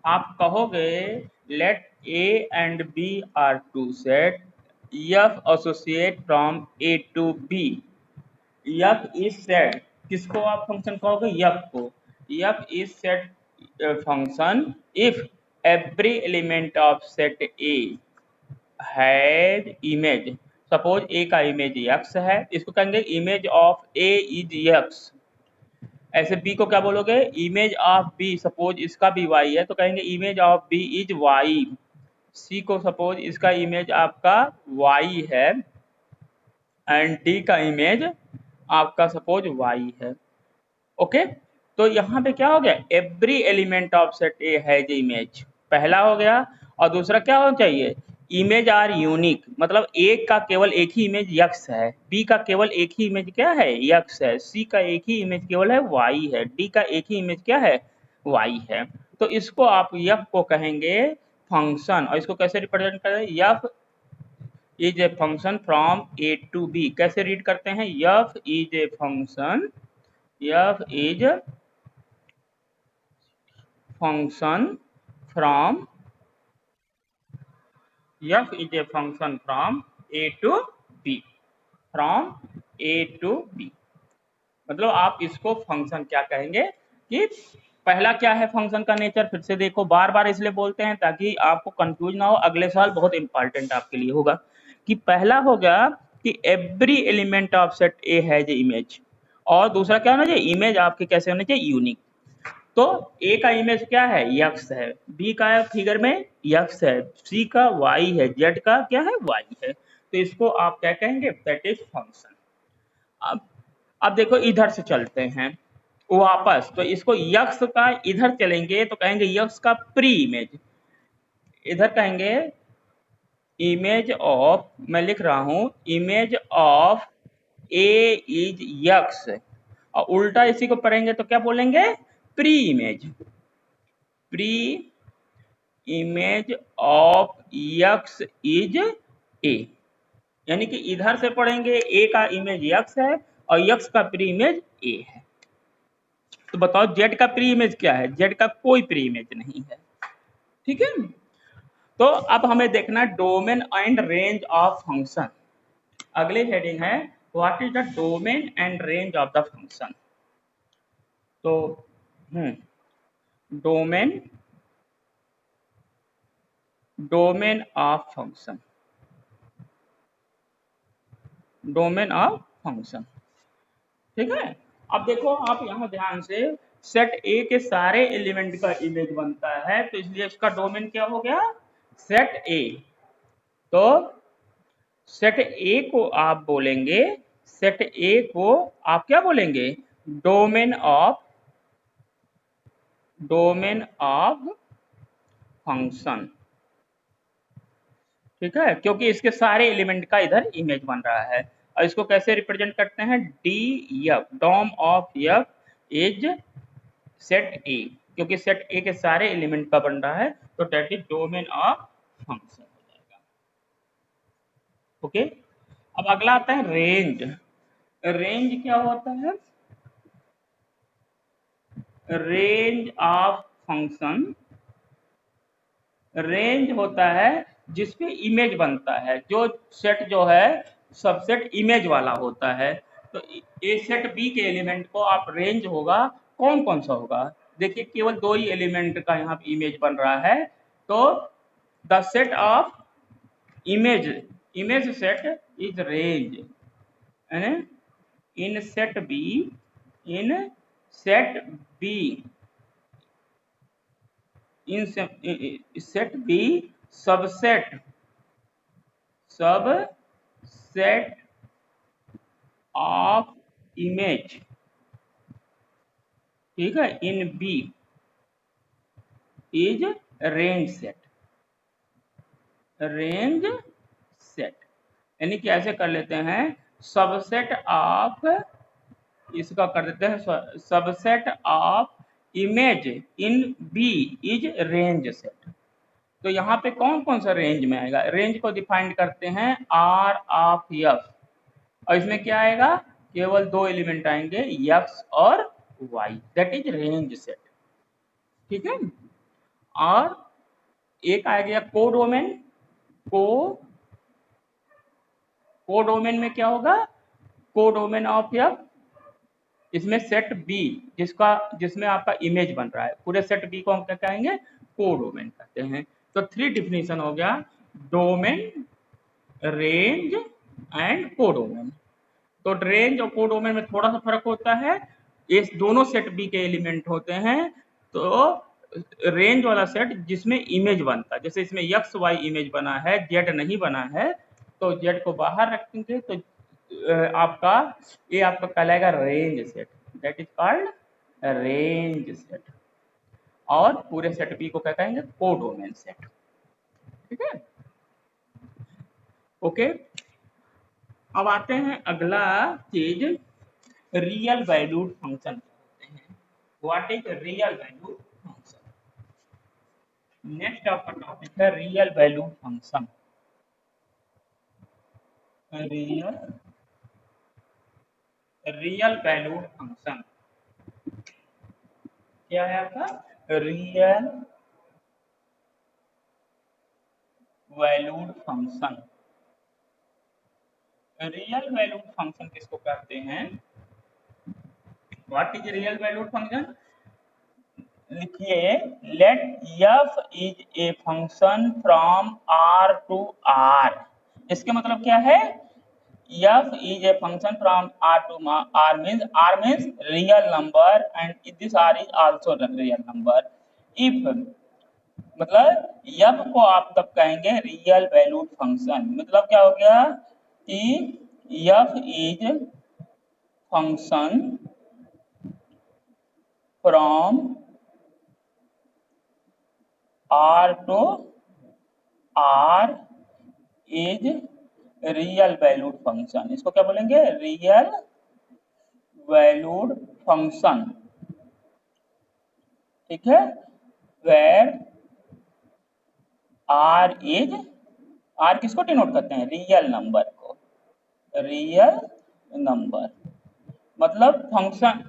आप कहोगे let A and B are two set F associate from A to B. F is set, किसको आप function कहोगे? F को। F is set function if every element of set A has image. Suppose A का image X है, इसको कहेंगे image of A is X. ऐसे B को क्या बोलोगे? इमेज ऑफ बी, सपोज इसका भी वाई है तो कहेंगे image of B is Y. C को सपोज इसका इमेज आपका वाई है एंड डी का इमेज आपका सपोज वाई है। ओके, तो यहाँ पे क्या हो गया? Every element of set A has image, पहला हो गया। और दूसरा क्या होना चाहिए? इमेज आर यूनिक, मतलब ए का केवल एक ही इमेज यक्स है, बी का केवल एक ही इमेज क्या है? यक्स है, सी का एक ही इमेज केवल है वाई है, डी का एक ही इमेज क्या है? वाई है। तो इसको आप यफ को कहेंगे फंक्शन। और इसको कैसे रिप्रेजेंट करें? F is a function from A to B. कैसे रीड करते हैं? F is a function, F is function from f is a function from a to b, from a to b। मतलब आप इसको फंक्शन क्या कहेंगे कि पहला क्या है फंक्शन का नेचर? फिर से देखो, बार बार इसलिए बोलते हैं ताकि आपको कंफ्यूज ना हो, अगले साल बहुत इंपॉर्टेंट आपके लिए होगा। कि पहला हो गया कि every element of set A has image, और दूसरा क्या होना चाहिए? इमेज आपके कैसे होने चाहिए? यूनिक। तो ए का इमेज क्या है? यक्स है, बी का फिगर में यक्स है, सी का वाई है, जेड का क्या है? वाई है। तो इसको आप क्या कहेंगे? That is function. अब अब देखो इधर से चलते हैं वापस, तो इसको यक्स का इधर चलेंगे तो कहेंगे यक्स का प्री इमेज। इधर कहेंगे इमेज ऑफ, मैं लिख रहा हूं image of A is x, और उल्टा इसी को पढ़ेंगे तो क्या बोलेंगे? Pre image, pre image of x is a. यानी कि इधर से पढ़ेंगे ए का इमेज यक्स है और यक्स का प्री इमेज ए है। तो बताओ जेड का प्री इमेज क्या है? जेड का कोई प्री इमेज नहीं है। ठीक है, तो अब हमें देखना domain and range of function. अगली हेडिंग है what is the domain and range of the function. तो domain, domain of function, domain of function. ठीक है, अब देखो आप यहाँ ध्यान से, सेट ए के सारे एलिमेंट का इमेज बनता है तो इसलिए इसका डोमेन क्या हो गया? सेट ए। तो सेट ए को आप बोलेंगे, सेट ए को आप क्या बोलेंगे? Domain of, domain of function. ठीक है, क्योंकि इसके सारे एलिमेंट का इधर इमेज बन रहा है। और इसको कैसे रिप्रेजेंट करते हैं? D F, dom of F is set A, क्योंकि सेट ए के सारे एलिमेंट का बन रहा है तो that is domain of function हो जाएगा। ओके, अब अगला आता है रेंज। रेंज क्या होता है? रेंज ऑफ फंक्शन, रेंज होता है जिसपे इमेज बनता है। जो सेट जो है सबसेट इमेज वाला होता है। तो ए सेट बी के एलिमेंट को आप रेंज होगा, कौन कौन सा होगा? देखिए केवल दो ही एलिमेंट का यहाँ पे इमेज बन रहा है। तो the set of image, image set is range. In set B, in set B, in set B subset, subset of image. ठीक है, in B is range set, range set. यानी कि ऐसे कर लेते हैं सबसेट ऑफ, इसका कर देते हैं subset of image in B is range set. तो यहाँ पे कौन कौन सा रेंज में आएगा? रेंज को डिफाइन करते हैं आर ऑफ एफ, और इसमें क्या आएगा? केवल दो एलिमेंट आएंगे एक्स और Y, that is range set. ठीक है, और एक आ गया कोडोमेन। कोडोमेन में क्या होगा, कोडोमेन ऑफ एफ, इसमें सेट बी जिसमें आपका इमेज बन रहा है, पूरे सेट बी को हम क्या कहेंगे, कोडोमेन कहते हैं। तो 3 डिफिनीशन हो गया, डोमेन, रेंज एंड कोडोमेन। तो रेंज और कोडोमेन में थोड़ा सा फर्क होता है, ये दोनों सेट बी के एलिमेंट होते हैं। तो रेंज वाला सेट जिसमें इमेज बनता है, जैसे इसमें एक्स वाई इमेज बना है, जेड नहीं बना है, तो जेड को बाहर रखेंगे तो आपका ये आपका कहलाएगा range set, that is called range set. और पूरे सेट बी को क्या कहेंगे, कोडोमेन सेट। ठीक है, ओके। अब आते हैं अगला चीज, रियल वैल्यूड फंक्शन होते हैं। What is real valued function? Next आपका टॉपिक है real valued function. Real valued function क्या है आपका, real valued function. Real valued function किसको कहते हैं? What is real valued function? लिखिए, let f is a function from r to r। इसके मतलब क्या है, f is a function from r to r means real number and this r is also the real number। if मतलब f को आप तब कहेंगे रियल वैल्यूड फंक्शन। मतलब क्या हो गया कि f is function from r to r is real valued function. इसको क्या बोलेंगे, रियल वैल्यूड फंक्शन। ठीक है, वेर आर इज, आर किसको डिनोट करते हैं, रियल नंबर को, रियल नंबर। मतलब फंक्शन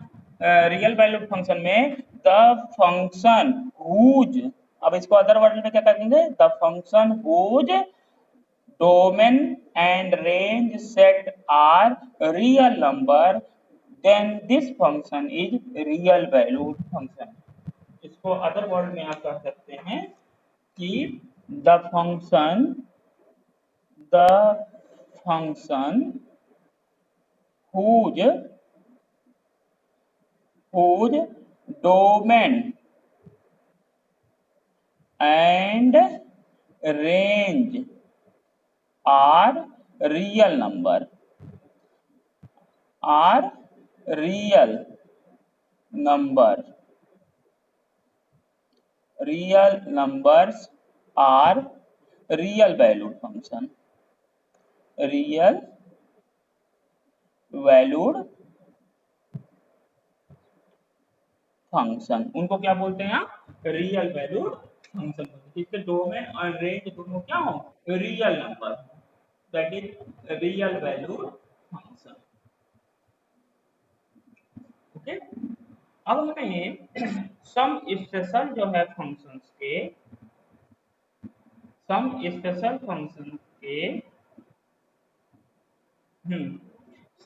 रियल वैल्यूड फंक्शन में द फंक्शन हुज, अब इसको अदर वर्ड में क्या कहेंगे, the function whose domain and range set are real number, then this function is real valued function. इसको अदर वर्ड में आप कह सकते हैं कि the function whose domain and range are real number, are real number, real numbers are real valued function, real valued function. उनको क्या बोलते हैं आप, रियल वैल्यूड फंक्शन। इसके डोमेन और रेंज दोनों क्या हो, real number, that is real valued function. Okay, अब हमें सम स्पेशल जो है फंक्शंस के, सम स्पेशल फंक्शन के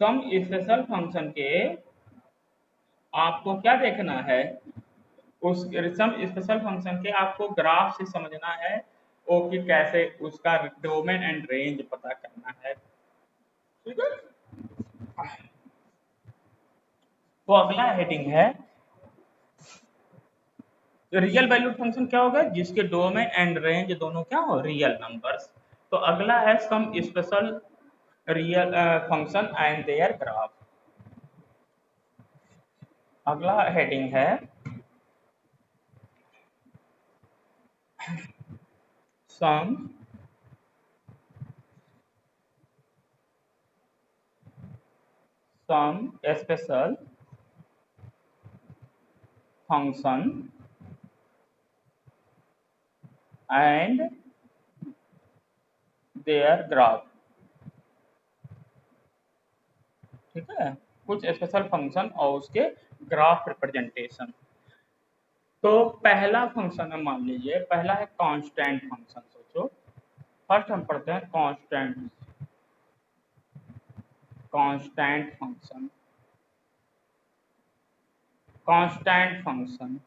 सम स्पेशल फंक्शन के आपको क्या देखना है, उस सम स्पेशल फंक्शन के आपको ग्राफ से समझना है, वो कि कैसे उसका डोमेन एंड रेंज पता करना है। ठीक है, तो अगला हेडिंग है रियल वैल्यूड फंक्शन। क्या होगा, जिसके डोमेन एंड रेंज दोनों क्या हो, रियल नंबर्स। तो अगला है some special real function and their graph. अगला हेडिंग है some special function and their graph. ठीक है, कुछ स्पेशल फंक्शन और उसके ग्राफ रिप्रेजेंटेशन। तो पहला फंक्शन है, मान लीजिए पहला है कांस्टेंट फंक्शन। सोचो, फर्स्ट हम पढ़ते हैं कांस्टेंट फंक्शन। कांस्टेंट फंक्शन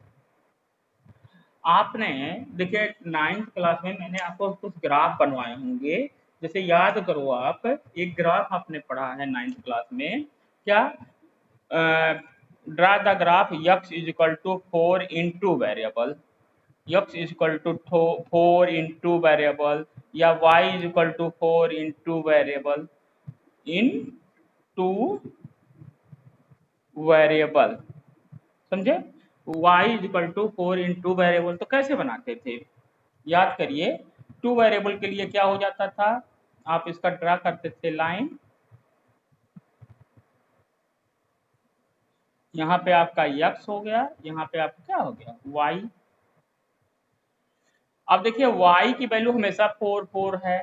आपने देखिए 9th क्लास में मैंने आपको कुछ ग्राफ बनवाए होंगे। जैसे याद करो, आप एक ग्राफ आपने पढ़ा है 9th क्लास में, क्या? Draw the graph x is equal to 4 into variable, x is equal to 4 into variable, या y is equal to 4 into variable in two variable. समझे? y is equal to 4 into variable तो कैसे बनाते थे? याद करिए, 2 वेरिएबल के लिए क्या हो जाता था, आप इसका ड्रा करते थे लाइन, यहाँ पे आपका x हो गया, यहाँ पे आपका क्या हो गया, y। अब देखिए y की वैल्यू हमेशा 4 4 है,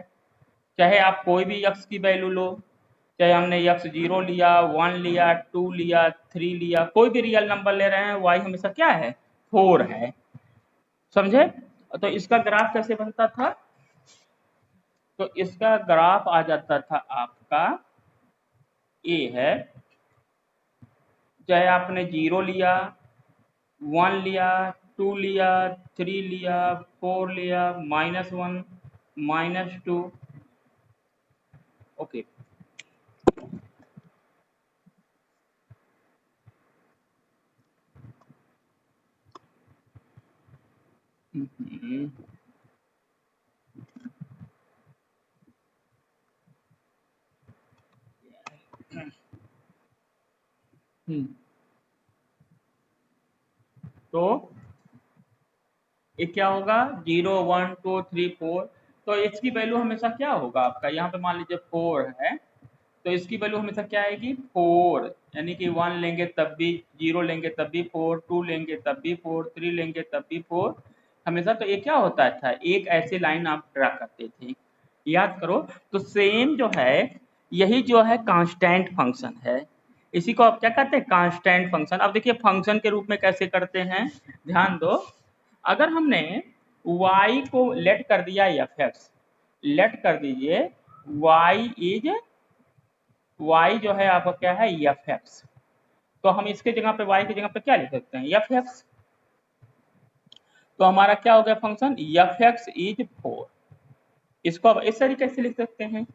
चाहे आप कोई भी x की वैल्यू लो, चाहे हमने x 0 लिया, 1 लिया, 2 लिया, 3 लिया, कोई भी रियल नंबर ले रहे हैं, y हमेशा क्या है, 4 है। समझे? तो इसका ग्राफ कैसे बनता था? तो इसका ग्राफ आ जाता था आपका, ए है, चाहे आपने 0 लिया, 1 लिया, 2 लिया, 3 लिया, 4 लिया, -1, -2, ओके। तो ये क्या होगा, 0 1 2 3 4, तो x की वैल्यू हमेशा क्या होगा आपका, यहाँ पे मान लीजिए 4 है, तो इसकी वैल्यू हमेशा क्या आएगी, 4, यानी कि 1 लेंगे तब भी 0, लेंगे तब भी 4, 2 लेंगे तब भी 4, 3 लेंगे तब भी 4 हमेशा। तो ये क्या होता था, एक ऐसी लाइन आप ड्रा करते थे, याद करो। तो सेम जो है, यही जो है कांस्टेंट फंक्शन है, इसी को आप क्या कहते हैं, कांस्टेंट फंक्शन। अब देखिए फंक्शन के रूप में कैसे करते हैं, ध्यान दो। अगर हमने y को लेट कर दिया fx, लेट कर दीजिए y जो है आपका क्या है, fx, तो हम इसके जगह पे y की जगह पे क्या लिख सकते हैं, fx। तो हमारा क्या हो गया फंक्शन, fx इज 4। इसको अब इस तरीके से लिख सकते हैं।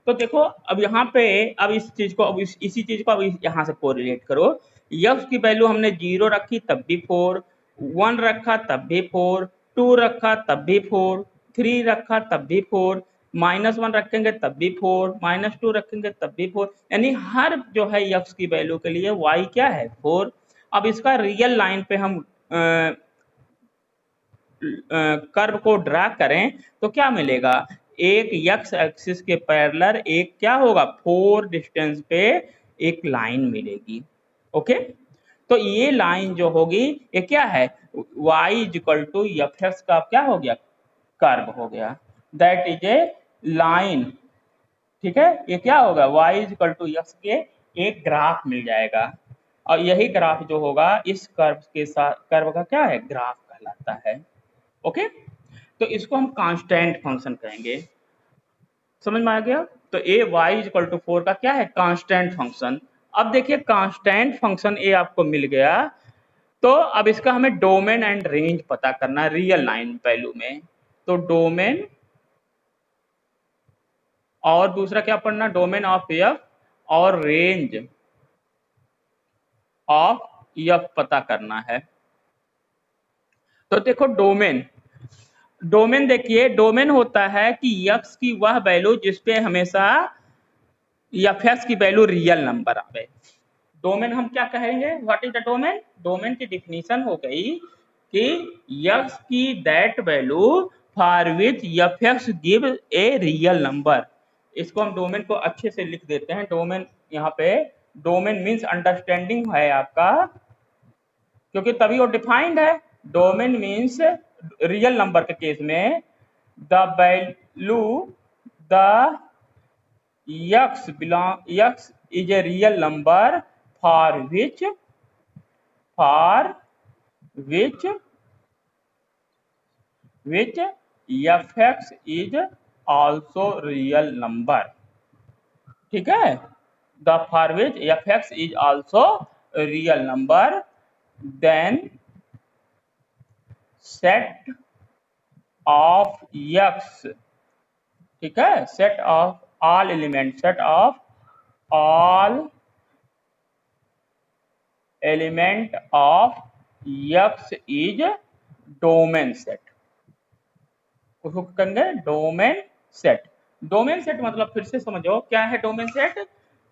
तो देखो अब यहाँ पे, अब इस चीज को, अब इसी चीज को अब यहाँ से कोरिलेट करो। x की वैल्यू हमने 0 रखी तब भी 4, 1 रखा तब भी 4, 2 रखा तब भी 4, 3 रखा तब भी 4, -1 रखेंगे तब भी 4, -2 रखेंगे तब भी 4, यानी हर जो है x की वैल्यू के लिए y क्या है, 4। अब इसका रियल लाइन पे हम कर्व को ड्रा करें तो क्या मिलेगा, एक x एक्सिस के पैरेलल एक क्या होगा, 4 डिस्टेंस पे एक लाइन मिलेगी। ओके, तो ये लाइन जो होगी ये क्या है, y is equal to fx का क्या हो गया, कर्व हो गया, दैट इज ए लाइन। ठीक है, ये क्या होगा, y is equal to x के एक ग्राफ मिल जाएगा, और यही ग्राफ जो होगा इस कर्व के साथ, कर्व का क्या है, ग्राफ कहलाता है। ओके, तो इसको हम कांस्टेंट फंक्शन कहेंगे। समझ में आ गया? तो ए वाई इक्वल टू 4 का क्या है, कांस्टेंट फंक्शन। अब देखिए कांस्टेंट फंक्शन ए आपको मिल गया, तो अब इसका हमें डोमेन एंड रेंज पता करना है रियल लाइन वैल्यू में। तो डोमेन और दूसरा क्या पढ़ना, डोमेन ऑफ एफ और रेंज ऑफ एफ पता करना है। तो देखो डोमेन, डोमेन देखिए, डोमेन होता है कि x की वह वैल्यू जिसपे हमेशा fx की वैल्यू रियल नंबर आवे। डोमेन हम क्या कहेंगे, what is the domain, domain की डिफिनीशन हो गई कि x की that value for which fx give a real number. इसको हम डोमेन को अच्छे से लिख देते हैं। डोमेन यहाँ पे, डोमेन मीन्स अंडरस्टैंडिंग है आपका, क्योंकि तभी वो डिफाइंड है। डोमेन मीन्स रियल नंबर के केस में the value, the x is a real number for which which fx is also real number. ठीक है, the for which fx is also a real number, then set of x, ठीक है, set of all elements, set of all element of x is domain set. उसको कहेंगे domain set. Domain set मतलब फिर से समझो क्या है डोमेन सेट,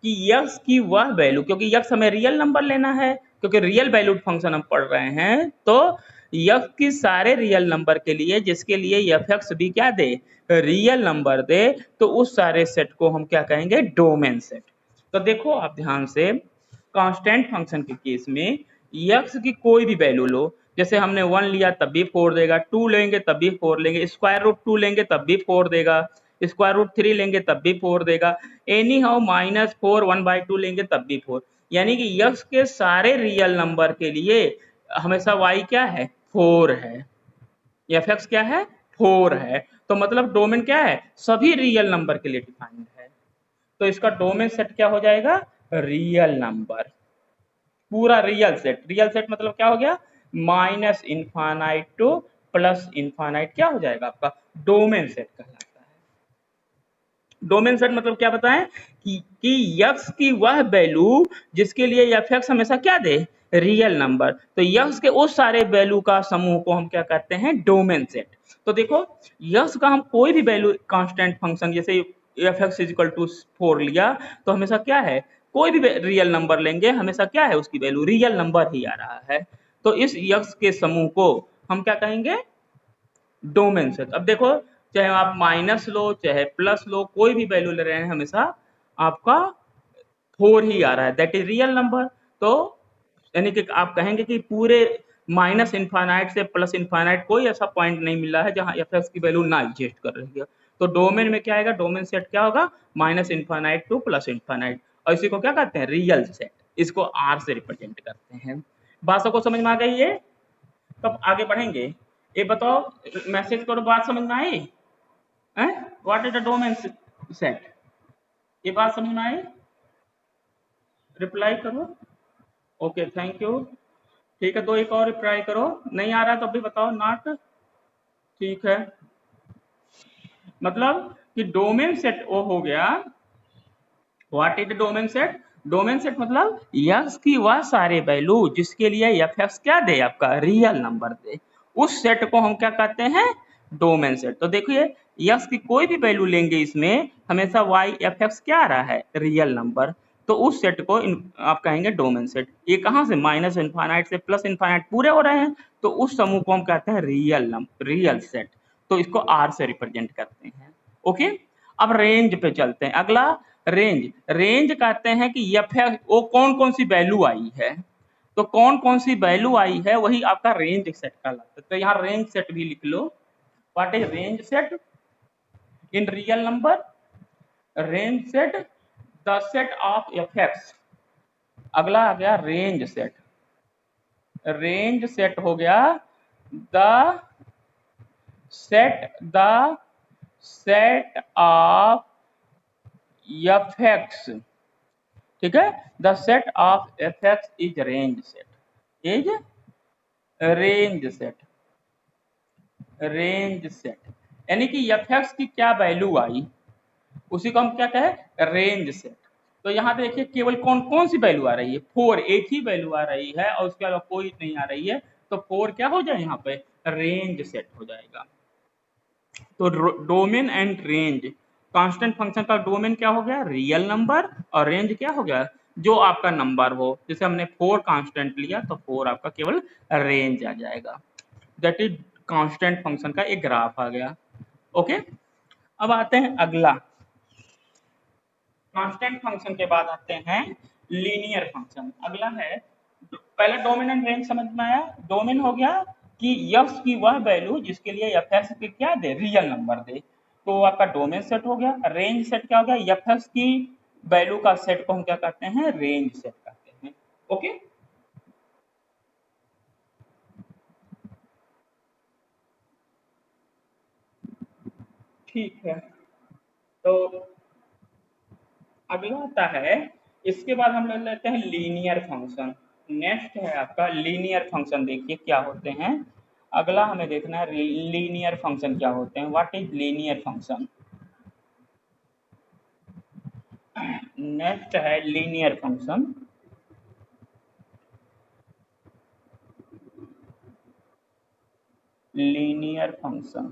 कि यक्स की वह वैल्यू, क्योंकि यक्स हमें रियल नंबर लेना है, क्योंकि रियल वैल्यूड फंक्शन हम पढ़ रहे हैं, तो यक्स की सारे रियल नंबर के लिए जिसके लिए एफ एक्स भी क्या दे, रियल नंबर दे, तो उस सारे सेट को हम क्या कहेंगे, डोमेन सेट। तो देखो आप ध्यान से, कांस्टेंट फंक्शन के केस में यक्स की कोई भी वैल्यू लो, जैसे हमने 1 लिया तब भी 4 देगा, 2 लेंगे तब भी 4 लेंगे, स्क्वायर रूट 2 लेंगे तब भी 4 देगा, स्क्वायर रूट 3 लेंगे तब भी 4 देगा, एनी हाउ -4 1/2 लेंगे तब भी 4। यानी कि यक्स के सारे रियल नंबर के लिए हमेशा y क्या है, 4 है, एफ एक्स क्या है, 4 है। तो मतलब डोमेन क्या है, सभी रियल नंबर के लिए डिफाइंड है। तो इसका डोमेन सेट क्या हो जाएगा, रियल नंबर, पूरा रियल सेट। रियल सेट मतलब क्या हो गया, minus infinite two plus infinite क्या हो जाएगा आपका, डोमेन सेट कहलाता है। डोमेन सेट मतलब क्या बताएं, कि यक्स की वह वैल्यू जिसके लिए एफ एक्स हमेशा क्या दे, रियल नंबर, तो यक्स के उस सारे वैल्यू का समूह को हम क्या कहते हैं, डोमेन सेट। तो देखो यक्स का हम कोई भी वैल्यू कांस्टेंट फंक्शन जैसे एफ एक्स इजिकल टू 4 लिया, तो हमेशा क्या है, कोई भी रियल नंबर लेंगे हमेशा क्या है, उसकी वैल्यू रियल नंबर ही आ रहा है। तो इस यक्स के समूह को हम क्या कहेंगे, डोमेन सेट। अब देखो चाहे आप माइनस लो चाहे प्लस लो, कोई भी वैल्यू ले रहे हैं हमेशा आपका 4 ही आ रहा है, दैट इज रियल नंबर। तो यानी कि आप कहेंगे कि पूरे माइनस इनफाइनाइट से प्लस इनफाइनाइट कोई ऐसा पॉइंट नहीं मिला है जहां एफ एक्स की वैल्यू ना एग्जिस्ट कर रही है। तो डोमेन में क्या आएगा, डोमेन सेट क्या होगा, minus infinite two plus infinite, और इसी को क्या कहते हैं, रियल सेट। इसको आर से रिप्रेजेंट करते हैं। बात सबको समझ में आ गई है, तब आगे बढ़ेंगे। ये बताओ, मैसेज करो, बात समझ में आई, what is the domain set, ये बात समझ में आई, रिप्लाई करो। Okay thank you. ठीक है, तो एक और ट्राई करो, नहीं आ रहा तो भी बताओ नॉट, ठीक है। मतलब कि डोमेन सेट वो हो गया, what is the domain set, domain set मतलब यक्स की वह सारे वैल्यू जिसके लिए एफ एक्स क्या दे, आपका रियल नंबर दे, उस सेट को हम क्या कहते हैं, डोमेन सेट। तो देखिए यक्स की कोई भी वैल्यू लेंगे इसमें हमेशा वाई एफ एक्स क्या आ रहा है, रियल नंबर, तो उस सेट को आप कहेंगे डोमेन सेट। ये कहाँ से, माइनस इनफाइनाइट से प्लस इनफाइनाइट पूरे हो रहे हैं, तो उस समूह को हम कहते हैं रियल नंबर, रियल सेट। तो इसको आर से रिप्रेजेंट करते हैं। ओके, अब रेंज पे चलते हैं। अगला रेंज, रेंज कहते हैं कि एफ वो कौन कौन सी वैल्यू आई है, तो कौन कौन सी वैल्यू आई है वही आपका रेंज सेट कहलाता है। तो यहाँ रेंज सेट भी लिख लो, what is range set in real number, range set the set of F X. अगला आ गया रेंज सेट, रेंज सेट हो गया the set of F X, ठीक है, the set of F X is range set, is range set, range set. यानी कि F x की क्या वैल्यू आई उसी को हम क्या कहें, रेंज सेट। तो यहाँ पे देखिए केवल कौन कौन सी वैल्यू आ रही है, 4, एक ही वैल्यू आ रही है और उसके अलावा कोई नहीं आ रही है, तो 4 क्या हो जाए, यहाँ पे रेंज सेट हो जाएगा। तो domain and range, constant function का डोमेन क्या हो गया, रियल नंबर, और रेंज क्या हो गया, जो आपका नंबर हो। जैसे हमने 4 कांस्टेंट लिया तो 4 आपका केवल रेंज आ जाएगा। दैट इज कांस्टेंट फंक्शन का एक ग्राफ आ गया। ओके, अब आते हैं अगला, कांस्टेंट फंक्शन के बाद आते हैं लीनियर फंक्शन। अगला है, पहले डोमेन एंड रेंज समझ में आया। डोमेन हो गया कि यक्स की वह वैल्यू जिसके लिए एफ एक्स के क्या दे, रियल नंबर दे, तो आपका डोमेन सेट हो गया। रेंज सेट क्या हो गया, एफ एक्स की वैल्यू का सेट को हम क्या कहते हैं, रेंज सेट कहते हैं। ओके, ठीक है, तो अगला आता है, इसके बाद हम ले लेते हैं लीनियर फंक्शन। नेक्स्ट है आपका लीनियर फंक्शन। देखिए क्या होते हैं, अगला हमें देखना है लीनियर फंक्शन क्या होते हैं। What is linear function. Next है linear function. Linear function,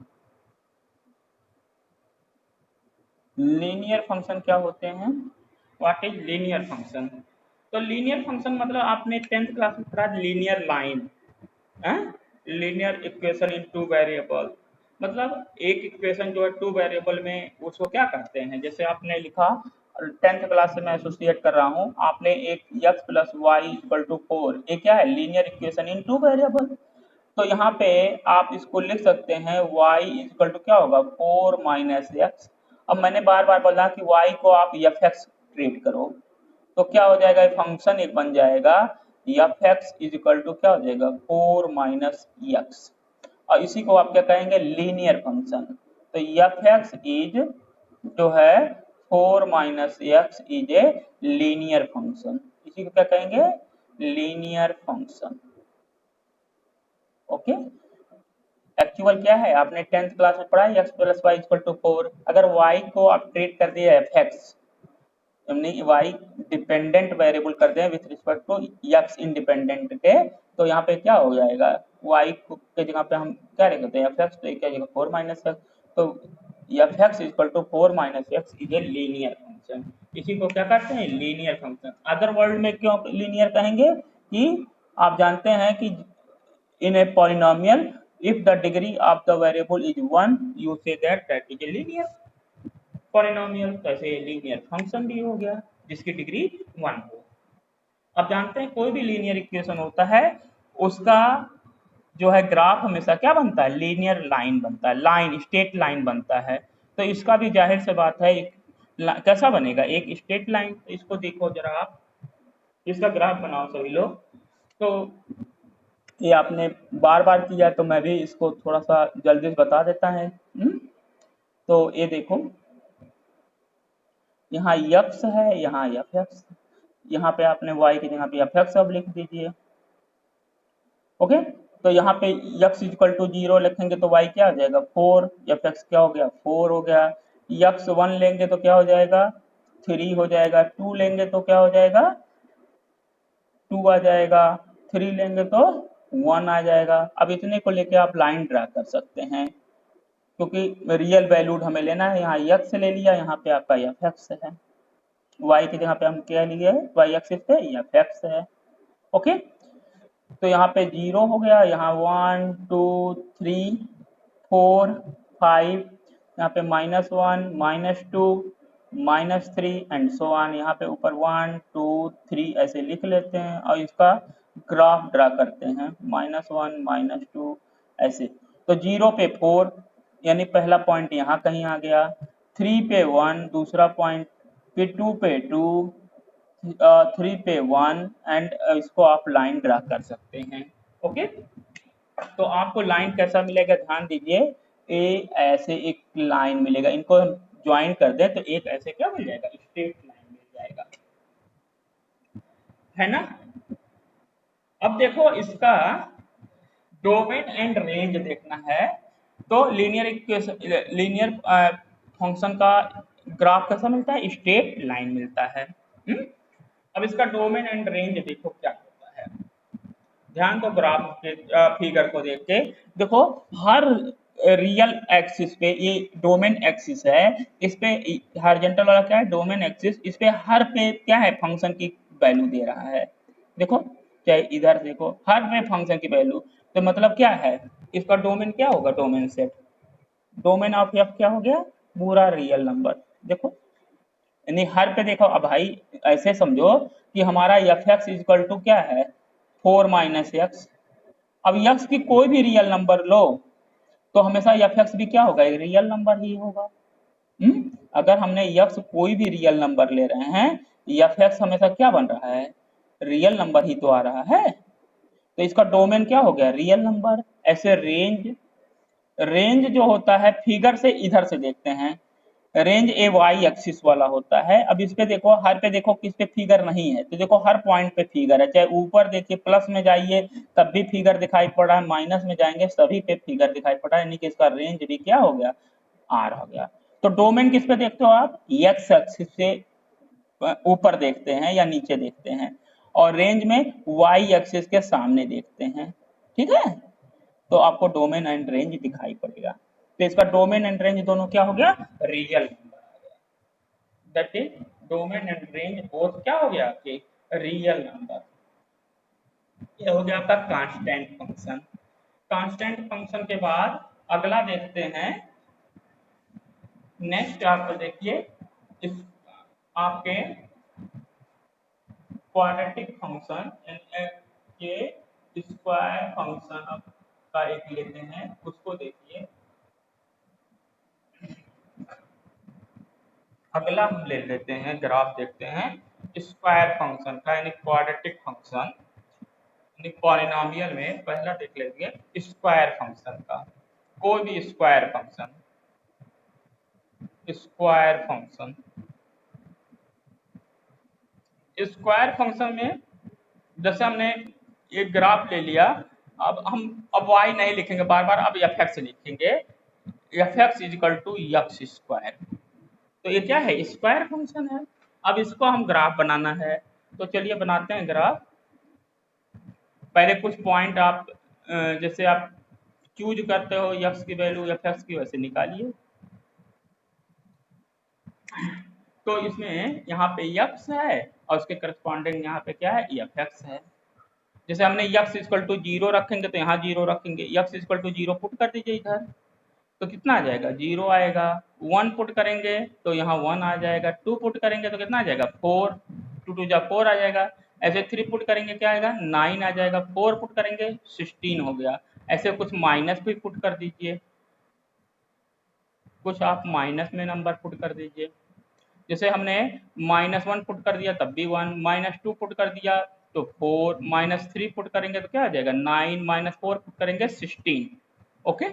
linear function क्या होते हैं, व्हाट इज लीनियर फंक्शन। तो लीनियर फंक्शन मतलब आपने 10th क्लास में पढ़ा linear line, linear equation in two variable. मतलब एक इक्वेशन जो है टू वेरिएबल में उसको क्या करते हैं, जैसे आपने लिखा 10th क्लास से मैं एसोसिएट कर रहा हूँ, आपने एक x plus Y equal to 4, ये क्या है, linear equation in two variable. तो यहाँ पे आप इसको लिख सकते हैं y इक्वल टू क्या होगा, 4 माइनस एक्स। अब मैंने बार बार बोला कि y को आप एफ एक्स ट्रीट करो, तो क्या हो जाएगा, फंक्शन एक बन जाएगा F X is equal to क्या हो जाएगा, 4 माइनस एक्स। और इसी को आप क्या कहेंगे, लीनियर फंक्शन। तो एफ एक्स इज जो है 4 minus X is a linear function, इसी को क्या कहेंगे, लीनियर फंक्शन। ओके, एक्चुअल क्या है, आपने 10th क्लास में पढ़ा है x plus Y equal to 4। अगर y को आप ट्रीट कर दिया एफ एक्स, हमने y डिपेंडेंट वेरिएबल कर दें with respect to x independent के, तो यहाँ पे क्या हो जाएगा, y के जगह पे हम क्या लिख देते हैं एफ एक्स, तो क्या जगह 4 माइनस एक्स, तो F X equal to 4 minus X is a linear function. इसी को क्या कहते हैं, लीनियर फंक्शन। अदर वर्ड में क्यों लीनियर कहेंगे, कि आप जानते हैं कि in a polynomial if the degree of the variable is 1 you say that is a linear polynomial। तो ऐसे लीनियर फंक्शन भी हो गया जिसकी डिग्री 1 हो। अब जानते हैं कोई भी लीनियर इक्वेशन होता है उसका जो है ग्राफ हमेशा क्या बनता है, लीनियर लाइन बनता है, लाइन स्ट्रेट लाइन बनता है। तो इसका भी जाहिर से बात है एक कैसा बनेगा, एक स्ट्रेट लाइन। तो इसको देखो जरा आप, इसका ग्राफ बनाओ सभी लोग। तो ये आपने बार बार किया तो मैं भी इसको थोड़ा सा जल्दी से बता देता है। तो ये देखो यहाँ यक्स है, यहाँ एफ एक्स, यहाँ पे आपने y की जगह पे एफ एक्स अब लिख दीजिए। ओके, तो यहाँ पे यक्स इक्वल टू 0 लिखेंगे तो y क्या हो जाएगा, 4, एफ एक्स क्या हो गया, 4 हो गया। यक्स 1 लेंगे तो क्या हो जाएगा, 3 हो जाएगा। 2 लेंगे तो क्या हो जाएगा, 2 आ जाएगा। 3 लेंगे तो 1 आ जाएगा। अब इतने को लेके आप लाइन ड्रा कर सकते हैं, क्योंकि रियल वैल्यूड हमें लेना है। यहाँ एक्स ले लिया, यहाँ पे आपका एफ एक्स है, वाई की जगह पे हम क्या लिए, वाई एक्सिस पे एफ एक्स है। ओके, तो यहाँ पे 0 हो गया, यहाँ 1 2 3 4 5, यहाँ पे -1 -2 -3 एंड सो ऑन। यहाँ पे ऊपर 1 2 3 ऐसे लिख लेते हैं और इसका ग्राफ ड्रा करते हैं, -1 -2 ऐसे। तो 0 पे 4 यानी पहला पॉइंट यहाँ कहीं आ गया, 3 पे 1 दूसरा पॉइंट, फिर 2 पे 2, 3 पे 1 एंड इसको आप लाइन ड्रा कर सकते हैं। ओके, तो आपको लाइन कैसा मिलेगा, ध्यान दीजिए, ए ऐसे एक लाइन मिलेगा, इनको हम ज्वाइन कर दें तो एक ऐसे क्या मिल जाएगा, स्ट्रेट लाइन मिल जाएगा, है ना। अब देखो इसका डोमेन एंड रेंज देखना है, तो लीनियर इक्वेशन, लीनियर फंक्शन का ग्राफ कैसा मिलता है, स्ट्रेट लाइन मिलता है। अब इसका डोमेन एंड रेंज देखो क्या होता है, ध्यान दो ग्राफ के फिगर को देख के। देखो हर रियल एक्सिस पे, ये डोमेन एक्सिस है, इस पे हॉरिजॉन्टल वाला क्या है, डोमेन एक्सिस, इस पे हर पे क्या है, फंक्शन की वैल्यू दे रहा है। देखो चाहे इधर देखो, हर पे फंक्शन की वैल्यू, तो मतलब क्या है, इसका डोमेन क्या होगा, domain set, domain of F क्या हो गया, पूरा रियल नंबर। देखो यानी हर पे देखो, अब भाई ऐसे समझो कि हमारा एफ एक्स इक्वल टू क्या है, 4 माइनस एक्स। अब एक्स की कोई भी रियल नंबर लो तो हमेशा एफ एक्स भी क्या होगा, एक रियल नंबर ही होगा। अगर हमने एक्स कोई भी रियल नंबर ले रहे हैं, एफ एक्स हमेशा क्या बन रहा है, रियल नंबर ही तो आ रहा है। तो इसका डोमेन क्या हो गया, रियल नंबर। ऐसे रेंज रेंज जो होता है फिगर से इधर से देखते हैं, रेंज ए वाई एक्सिस वाला होता है। अब इस पे देखो, हर पे देखो किस पे फिगर नहीं है, तो देखो हर पॉइंट पे फिगर है, चाहे ऊपर देखिए प्लस में जाइए तब भी फिगर दिखाई पड़ रहा है, माइनस में जाएंगे सभी पे फिगर दिखाई पड़ रहा है, यानी कि इसका रेंज भी क्या हो गया, आर हो गया। तो डोमेन किस पे देखते हो आप, एक्स एक्सिस से ऊपर देखते हैं या नीचे देखते हैं, और रेंज में वाई एक्सिस के सामने देखते हैं, ठीक है। तो आपको डोमेन एंड रेंज दिखाई पड़ेगा। तो इसका डोमेन एंड रेंज दोनों क्या हो गया, real number, that is domain and range both क्या हो गया कि रियल नंबर। ये हो गया आपका कांस्टेंट फंक्शन। कांस्टेंट फंक्शन के बाद अगला देखते हैं, नेक्स्ट आप देखिए इस आपके क्वाड्रेटिक फंक्शन, ये स्क्वायर फंक्शन का एक लेते हैं, उसको देखिए। अगला हम ले लेते हैं, ग्राफ देखते हैं स्क्वायर फंक्शन का, यानी क्वाड्रेटिक फंक्शन, यानी पॉलिनोमियल में पहला देख लेंगे स्क्वायर फंक्शन का। कोई भी square function, square function, square function में जैसे हमने एक ग्राफ ले लिया, अब y नहीं लिखेंगे बार बार, अब एफ एक्स लिखेंगे, F X is equal to X square. तो ये क्या है, स्क्वायर फंक्शन है। अब इसको हम ग्राफ बनाना है, तो चलिए बनाते हैं ग्राफ। पहले कुछ पॉइंट आप जैसे आप चूज करते हो एक्स की वैल्यू एफ एक्स की, वैसे निकालिए। तो इसमें यहाँ पे एक्स है और उसके करस्पॉन्डिंग यहाँ पे क्या है, एफ एक्स है। जैसे हमने एक्स इक्वल टू जीरो रखेंगे तो यहाँ जीरो रखेंगे, X equal to zero put कर दीजिए इधर, तो कितना आ जाएगा, जीरो आएगा। वन पुट करेंगे तो यहाँ वन आ जाएगा, टू पुट करेंगे तो कितना आ जाएगा, फोर, टू टू जा फोर आ जाएगा। ऐसे थ्री पुट करेंगे क्या आएगा, नाइन आ जाएगा। फोर पुट करेंगे 16 हो गया। ऐसे कुछ माइनस भी पुट कर दीजिए, कुछ आप माइनस में नंबर पुट कर दीजिए। जैसे हमने माइनस वन पुट कर दिया तब भी वन, माइनस टू पुट कर दिया तो फोर, माइनस थ्री पुट करेंगे तो क्या आ जाएगा, नाइन, माइनस फोर पुट करेंगे 16। ओके,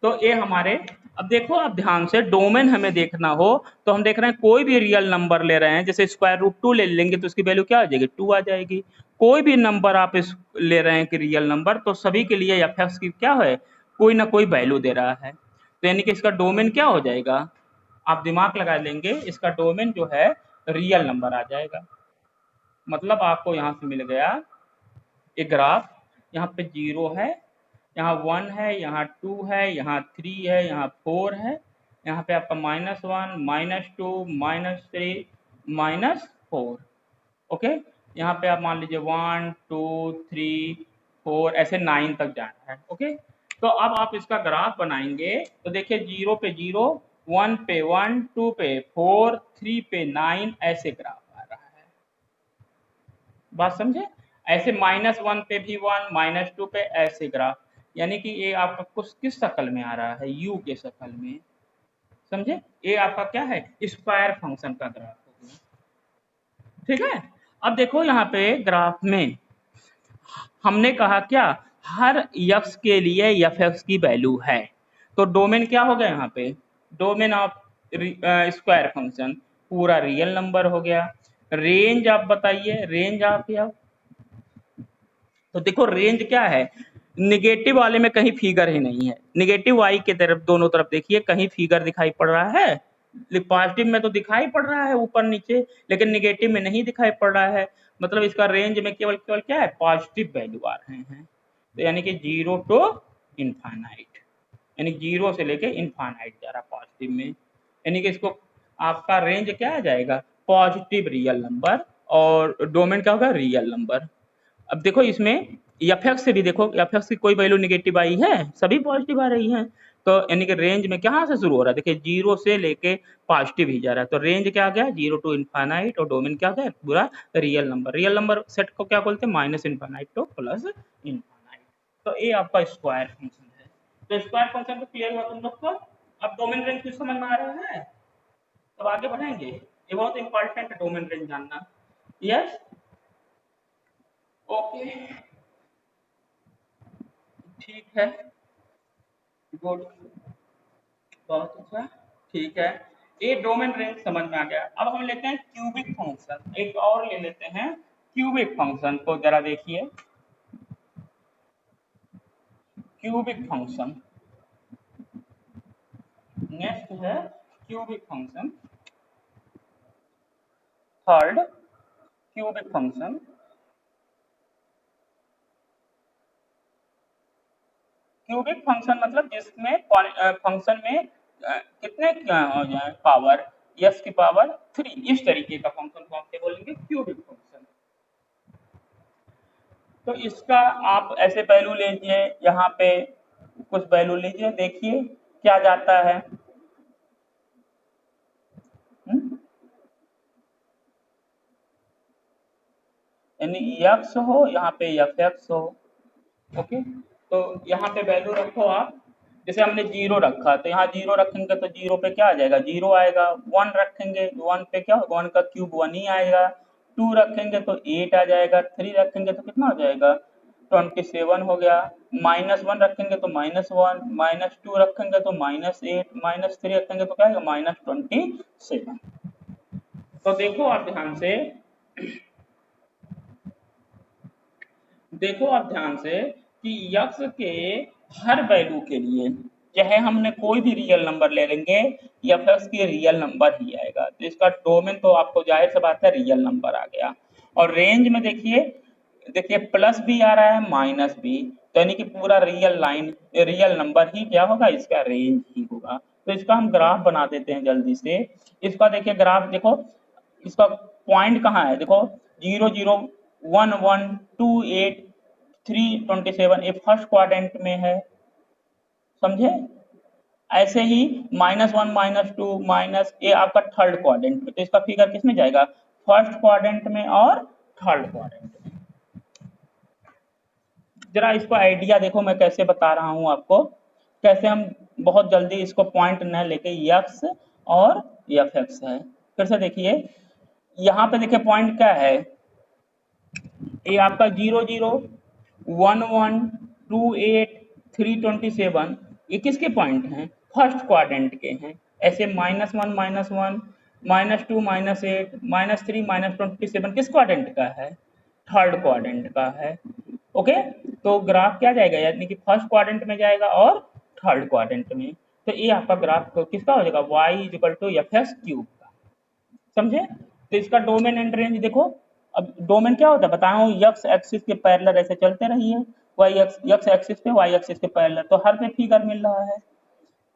तो ये हमारे, अब देखो आप ध्यान से, डोमेन हमें देखना हो तो हम देख रहे हैं कोई भी रियल नंबर ले रहे हैं, जैसे स्क्वायर रूट टू ले लेंगे तो उसकी वैल्यू क्या आ जाएगी, टू आ जाएगी। कोई भी नंबर आप इस ले रहे हैं कि रियल नंबर, तो सभी के लिए एफ एक्स की क्या है, कोई ना कोई वैल्यू दे रहा है, तो यानी कि इसका डोमेन क्या हो जाएगा, आप दिमाग लगा लेंगे, इसका डोमेन जो है रियल नंबर आ जाएगा। मतलब आपको यहाँ से मिल गया एक ग्राफ, यहाँ पे जीरो है, यहाँ वन है, यहाँ टू है, यहाँ थ्री है, यहाँ फोर है, यहाँ पे आपका minus one, minus two, minus three, minus four. Okay, यहाँ पे आप मान लीजिए वन टू थ्री फोर, ऐसे नाइन तक जाना है। ओके, तो अब आप इसका ग्राफ बनाएंगे तो देखिए जीरो पे जीरो, वन पे वन, टू पे फोर, थ्री पे नाइन, ऐसे ग्राफ आ रहा है। बात समझे, ऐसे माइनस वन पे भी वन, माइनस टू पे ऐसे ग्राफ, यानी कि ये आपका कुछ किस शक्ल में आ रहा है, यू के शक्ल में। समझे, ये आपका क्या है, स्क्वायर फंक्शन का ग्राफ हो गया। ठीक है, अब देखो यहाँ पे ग्राफ में हमने कहा क्या, हर यक्स के लिए एफ एक्स की वैल्यू है, तो डोमेन क्या हो गया, यहाँ पे डोमेन ऑफ स्क्वायर फंक्शन पूरा रियल नंबर हो गया। रेंज आप बताइए, रेंज आप या, तो देखो रेंज क्या है, निगेटिव वाले में कहीं फिगर ही नहीं है, निगेटिव वाई के तरफ दोनों तरफ देखिए कहीं फिगर दिखाई पड़ रहा है, पॉजिटिव में तो दिखाई पड़ रहा है ऊपर नीचे, लेकिन निगेटिव में नहीं दिखाई पड़ रहा है। मतलब इसका रेंज में केवल केवल क्या है, पॉजिटिव वैल्यू आ रहे हैं, तो यानी कि जीरो टू इनफाइनाइट, यानी जीरो से लेके इनफाइनाइट जा रहा पॉजिटिव में, यानी कि इसको आपका रेंज क्या आ जाएगा, पॉजिटिव रियल नंबर, और डोमेन क्या होगा, रियल नंबर। अब देखो इसमें एफ एक्स से भी देखो, एफ एक्स की कोई वैल्यू निगेटिव आई है, सभी पॉजिटिव आ रही हैं, तो यानी कि रेंज में कहाँ से शुरू हो रहा है, देखिए जीरो से लेके पॉजिटिव ही जा रहा है, तो रेंज क्या आ गया, जीरो टू इनफाइनाइट, और डोमेन क्या गया, पूरा real number. Real number set को क्या बोलते हैं, minus infinite two plus infinite. तो ये आपका स्क्वायर फंक्शन है। तो स्क्वायर फंक्शन तो क्लियर हुआ तुम लोग को। अब डोमेन रेंज कुछ समझ में आ रहा है, तब आगे बढ़ेंगे, ये बहुत इंपॉर्टेंट है डोमेन रेंज जानना। यस, ओके, ठीक है। गुड, बहुत अच्छा, ठीक है। ये डोमेन रेंज समझ में आ गया। अब हम लेते हैं क्यूबिक फंक्शन, एक और ले लेते हैं क्यूबिक फंक्शन को, जरा देखिए क्यूबिक फंक्शन। नेक्स्ट है cubic function, third cubic function. Cubic function मतलब जिसमें फंक्शन में कितने हो जाए पावर, यस की पावर 3, इस तरीके का फंक्शन को हम क्या बोलेंगे, क्यूबिक फंक्शन। तो इसका आप ऐसे वैल्यू लीजिए, यहाँ पे कुछ वैल्यू लीजिए, देखिए क्या जाता है। यानी यक्स हो, यहाँ पे एफ एक्स हो। ओके, तो यहाँ पे वैल्यू रखो आप। जैसे हमने जीरो रखा तो यहाँ जीरो रखेंगे तो जीरो पे क्या आ जाएगा, जीरो आएगा। वन रखेंगे, वन पे क्या, वन का क्यूब वन ही आएगा। टू रखेंगे तो एट आ जाएगा। थ्री रखेंगे तो कितना हो जाएगा, 27 हो गया। माइनस वन रखेंगे तो माइनस वन, माइनस टू रखेंगे तो माइनस एट, माइनस थ्री रखेंगे तो क्या आएगा, -27। तो देखो आप ध्यान से, देखो आप ध्यान से कि यक्स के हर वैल्यू के लिए, चाहे हमने कोई भी रियल नंबर ले लेंगे, एफ एक्स की रियल नंबर ही आएगा। तो इसका डोमेन तो आपको जाहिर सी बात है रियल नंबर आ गया। और रेंज में देखिए, देखिए प्लस भी आ रहा है माइनस भी, तो यानी कि पूरा रियल लाइन, रियल नंबर ही क्या होगा, इसका रेंज ही होगा। तो इसका हम ग्राफ बना देते हैं जल्दी से। इसका देखिए ग्राफ देखो, इसका पॉइंट कहाँ है, देखो 0, 0, 1, 1, 2, 8, 3, 27, ये फर्स्ट क्वाड्रेंट में है, समझे। ऐसे ही -1, -2, माइनस, ये आपका थर्ड क्वाड्रेंट में। तो इसका फिगर किस में जाएगा, फर्स्ट क्वाड्रेंट में और थर्ड क्वाड्रेंट में। जरा इसको आइडिया देखो मैं कैसे बता रहा हूँ आपको, कैसे हम बहुत जल्दी इसको पॉइंट न लेके यक्स और एफ एक्स है। फिर से देखिए, यहाँ पे देखिए पॉइंट क्या है, ये आपका 0, 0, 1, 1, 2, 8, 3, 27, ये किसके पॉइंट हैं, फर्स्ट क्वाड्रेंट के हैं। ऐसे -1, -1, -2, -8, -3, -27 किस क्वाड्रेंट का है, थर्ड क्वाड्रेंट का है। ओके, तो ग्राफ क्या जाएगा, यानी कि फर्स्ट क्वाड्रेंट में जाएगा और थर्ड क्वाड्रेंट में। तो ये आपका ग्राफ किसका हो जाएगा, y=f(x)³ का, समझे। तो इसका डोमेन एंड रेंज देखो। अब डोमेन क्या होता है बता रहा हूँ, यक्स एक्सिस के पैरेलल ऐसे चलते रहिए, वाई एक्स, यक्स एक्सिस पे वाई एक्सिस के पैरेलल, तो हर पे फिगर मिल रहा है,